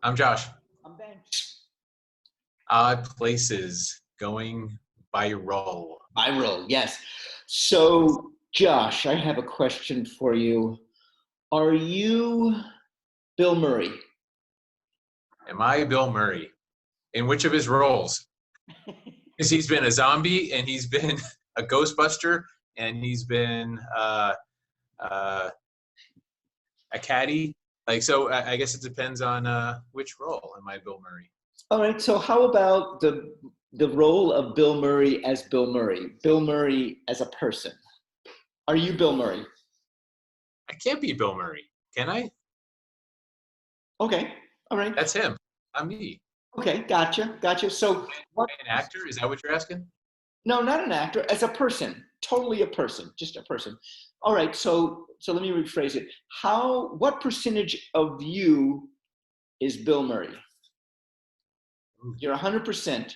I'm Josh. I'm Ben. Odd places going viral. Viral, yes. So, Josh, I have a question for you. Are you Bill Murray? Am I Bill Murray? In which of his roles? Because he's been a zombie and he's been a Ghostbuster and he's been uh, a caddy. Like so, I guess it depends on which role. Am I Bill Murray? All right. So, how about the role of Bill Murray as Bill Murray? Bill Murray as a person. Are you Bill Murray? I can't be Bill Murray, can I? Okay. All right. That's him. I'm me. Okay. Gotcha. Gotcha. So, what? An actor? Is that what you're asking? No, not an actor. As a person. Totally a person. Just a person. All right. So let me rephrase it. What percentage of you is Bill Murray? You're 100%.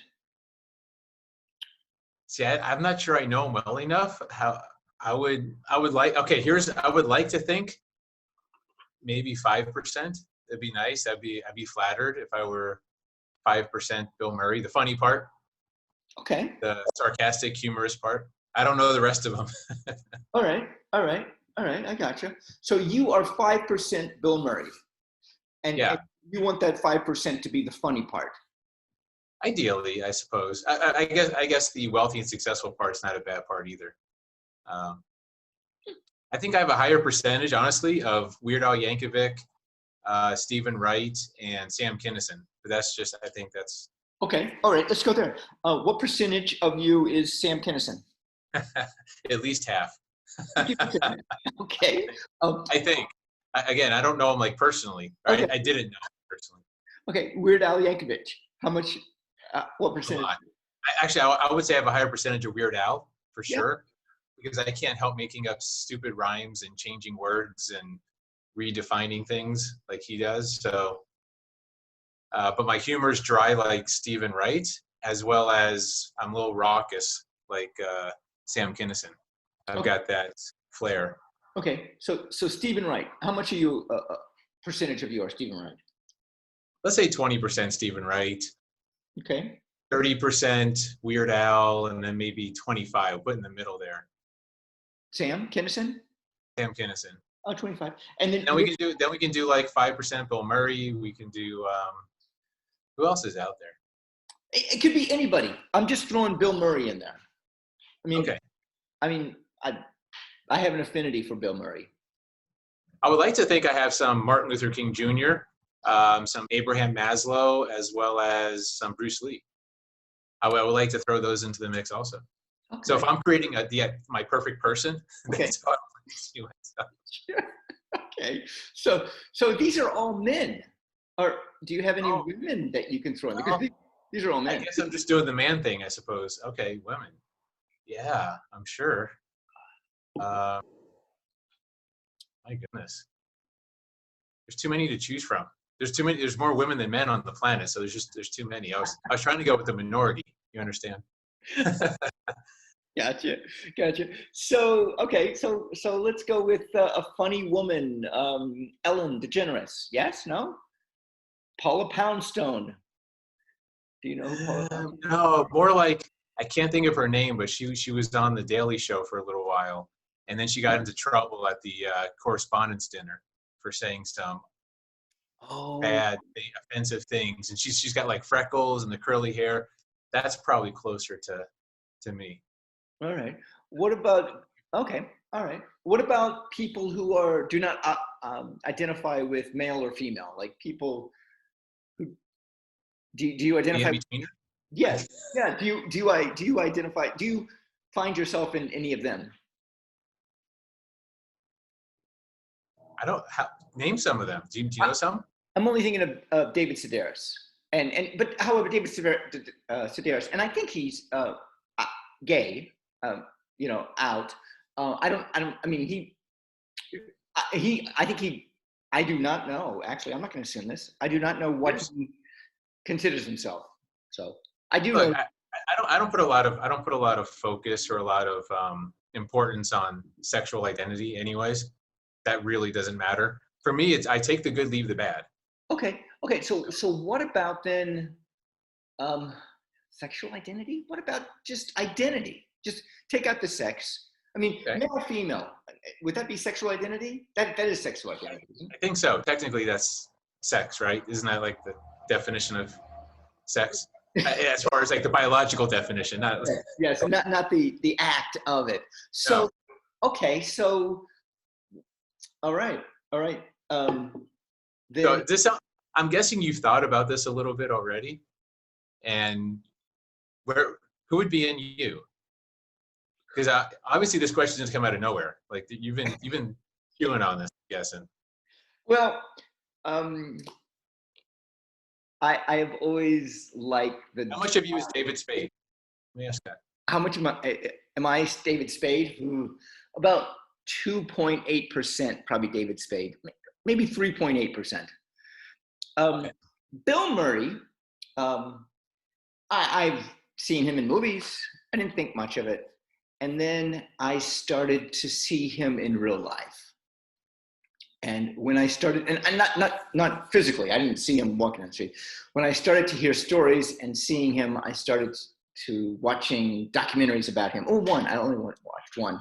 See, I'm not sure I know him well enough. How I would like. Okay, I would like to think maybe 5%. That'd be nice. I'd be flattered if I were 5% Bill Murray. The funny part, Okay. the sarcastic, humorous part. I don't know the rest of them. All right. All right. All right. I gotcha. So you are 5% Bill Murray, and Yeah, you want that 5% to be the funny part. ideally, I suppose. I guess the wealthy and successful part's not a bad part either. Um, I think I have a higher percentage, honestly, of Weird Al Yankovic, Stephen Wright, and Sam Kinison. But that's just, I think that's Okay. All right. Let's go there. What percentage of you is Sam Kinison? at least half. 50%. Okay. Um, I think. Again, I don't know him like personally. okay. I didn't know him personally. Okay. Weird Al Yankovic. How much? What A percentage? lot. I would say I have a higher percentage of Weird Al for Yeah. sure, because I can't help making up stupid rhymes and changing words and redefining things like he does. So, but my humor is dry like Stephen Wright, as well as I'm a little raucous like Sam Kinison. I've Okay. got that flair. Okay. So Stephen Wright. How much are you? Percentage of you are Stephen Wright? Let's say 20% Stephen Wright, Okay. 30% Weird Al, and then maybe 25. Put in the middle there. Sam Kinison. Sam Kinison. Oh, 25. And then Then we can do like 5% Bill Murray. We can do who else is out there? it could be anybody. I'm just throwing Bill Murray in there. I mean, Okay. I mean, I have an affinity for Bill Murray. I would like to think I have some Martin Luther King Jr., some Abraham Maslow, as well as some Bruce Lee. I would like to throw those into the mix also. Okay. So if I'm creating my perfect person, Okay. that's how I want to see myself. Sure. Okay. So these are all men. Or do you have any women that you can throw in? Because these are all I men. guess I'm just doing the man thing, I suppose. Okay, women. Yeah, I'm sure. My goodness. There's too many to choose from. There's too many. There's more women than men on the planet, so there's too many. I was trying to go with the minority. You understand? Gotcha. Gotcha. So okay. So let's go with a funny woman, Ellen DeGeneres. Yes? No? Paula Poundstone. Do you know who Paula Poundstone is? No, more like I can't think of her name, but she was on the Daily Show for a little while, and then she got into trouble at the correspondence dinner for saying some Oh, bad, offensive things, and she's got like freckles and the curly hair. That's probably closer to me. all right. What about, okay, all right. What about people who do not identify with male or female? Like people who, do you The in identify? betweener. Yes. Yeah. Do you identify, do you find yourself in any of them? I don't name some of them. Do you know some? I'm only thinking of David Sedaris. But however, David Sedaris, and I think he's gay, out. I mean, I think I do not know. Actually, I'm not going to assume this. I do not know what he considers himself. So I do Look, know. I don't put a lot of focus or a lot of importance on sexual identity anyways. That really doesn't matter. For me, it's I take the good, leave the bad. Okay. Okay, so what about then um, sexual identity? What about just identity? Just take out the sex. I mean, Okay. male, female. Would that be sexual identity? That is sexual identity. Isn't I think so. Technically, that's sex, right? Isn't that like the definition of sex? As far as like the biological definition, not it? Yes, not the act of it. no. So okay, so all right, all right. Then So this, I'm guessing you've thought about this a little bit already, and where who would be in you? Because obviously this question doesn't come out of nowhere. Like you've been chewing on this, I'm guessing. well, um, I've always liked How the much of you is David Spade? Let me ask that. how much am I David Spade? About 2.8% probably David Spade, maybe 3.8%. Okay. Bill Murray, um, I've seen him in movies. I didn't think much of it. And then I started to see him in real life. And when I started, and not physically, I didn't see him walking on the street. When I started to hear stories and seeing him, I started to watching documentaries about him. Oh, one, I only watched one.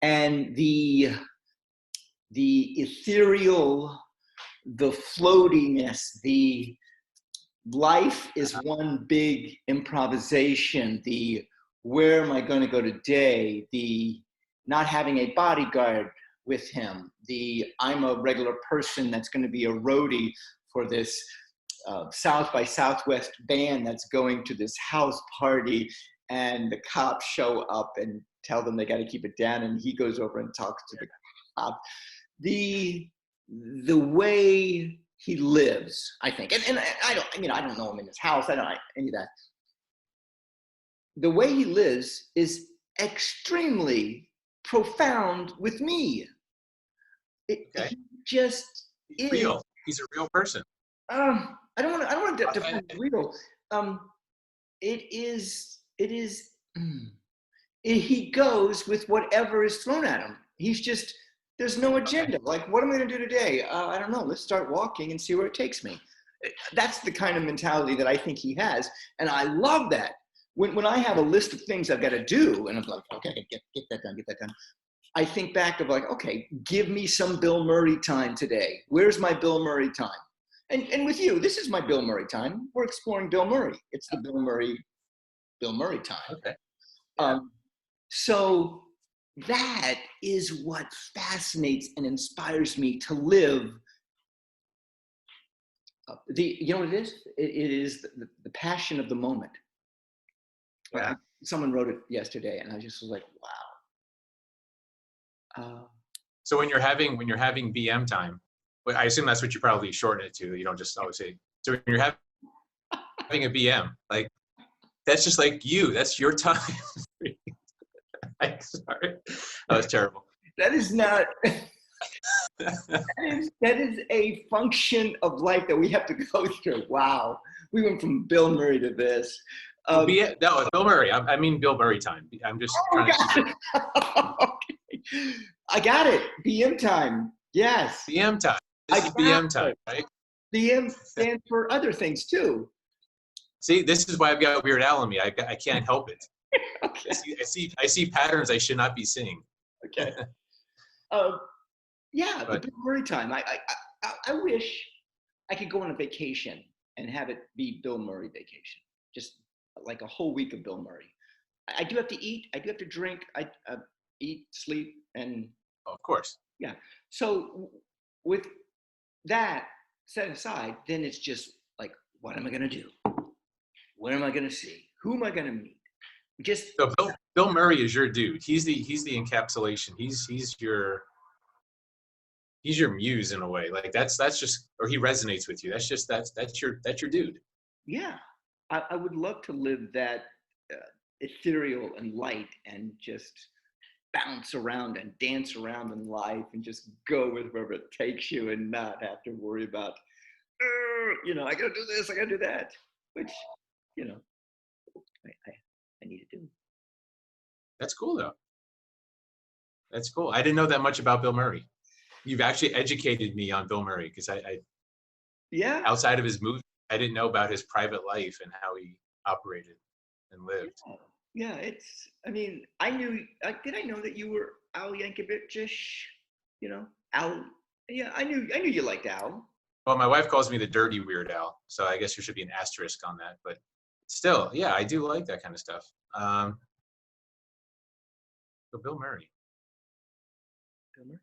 And the ethereal, the floatiness, the life is one big improvisation. The where am I going to go today? The not having a bodyguard with him. The I'm a regular person that's going to be a roadie for this South by Southwest band that's going to this house party, and the cops show up and tell them they got to keep it down, and he goes over and talks to the cop. The way he lives, I think, and I don't know him in his house. I don't know any of that. The way he lives is extremely profound with me. Okay. He just He's is. real. He's a real person. I don't want to define real. It is. It is. He goes with whatever is thrown at him. He's just. There's no agenda. Okay. Like, what am I going to do today? I don't know. Let's start walking and see where it takes me. That's the kind of mentality that I think he has, and I love that. When I have a list of things I've got to do, and I'm like, okay, get that done, get that done. I think back of like, okay, give me some Bill Murray time today. Where's my Bill Murray time? And with you, this is my Bill Murray time. We're exploring Bill Murray. It's the Bill Murray time. Okay. Yeah. So that is what fascinates and inspires me to live. You know what it is? It is the passion of the moment. Yeah. Someone wrote it yesterday, and I just was like, wow. So when you're having BM time, I assume that's what you probably shorten it to. You don't just always say. So when you're having a BM, like that's just like you. That's your time. I'm sorry, that was terrible. That is not. that is a function of life that we have to go through. Wow, we went from Bill Murray to this. No, Bill Murray. I mean Bill Murray time. I'm just trying to. Okay. I got it. BM time. Yes. BM time. This is BM time, right? BM stands for other things too. See, this is why I've got Weird Al in me. I can't help it. Okay. I see patterns I should not be seeing. Okay. Yeah, the Bill Murray time. I wish I could go on a vacation and have it be Bill Murray vacation. Just like a whole week of Bill Murray. I do have to eat. I do have to drink. I eat, sleep, and. Oh, of course. Yeah. So with that set aside, then it's just like, what am I going to do? What am I going to see? Who am I going to meet? Just so Bill Murray is your dude. He's the encapsulation. He's your muse in a way. Like that's just, or he resonates with you. That's your dude. Yeah, I would love to live that ethereal and light and just bounce around and dance around in life and just go with wherever it takes you and not have to worry about, I got to do this, I got to do that, which, I need to do. That's cool though. That's cool. I didn't know that much about Bill Murray. You've actually educated me on Bill Murray because I Yeah. outside of his movie. I didn't know about his private life and how he operated and lived. Yeah. It's. I mean, I knew. Did I know that you were Al Yankovic-ish? You know, Al. Yeah, I knew. I knew you liked Al. Well, my wife calls me the dirty Weird Al, so I guess there should be an asterisk on that. But still, yeah, I do like that kind of stuff. So Bill Murray, Bill Murray.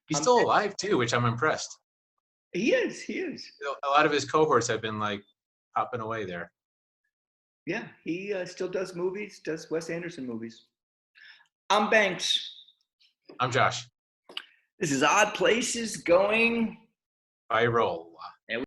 he's still alive too, which I'm impressed. He is. He is. A lot of his cohorts have been like popping away there. Yeah, he still does movies. Does Wes Anderson movies. I'm Banks. I'm Josh. This is Odd Places going Viral.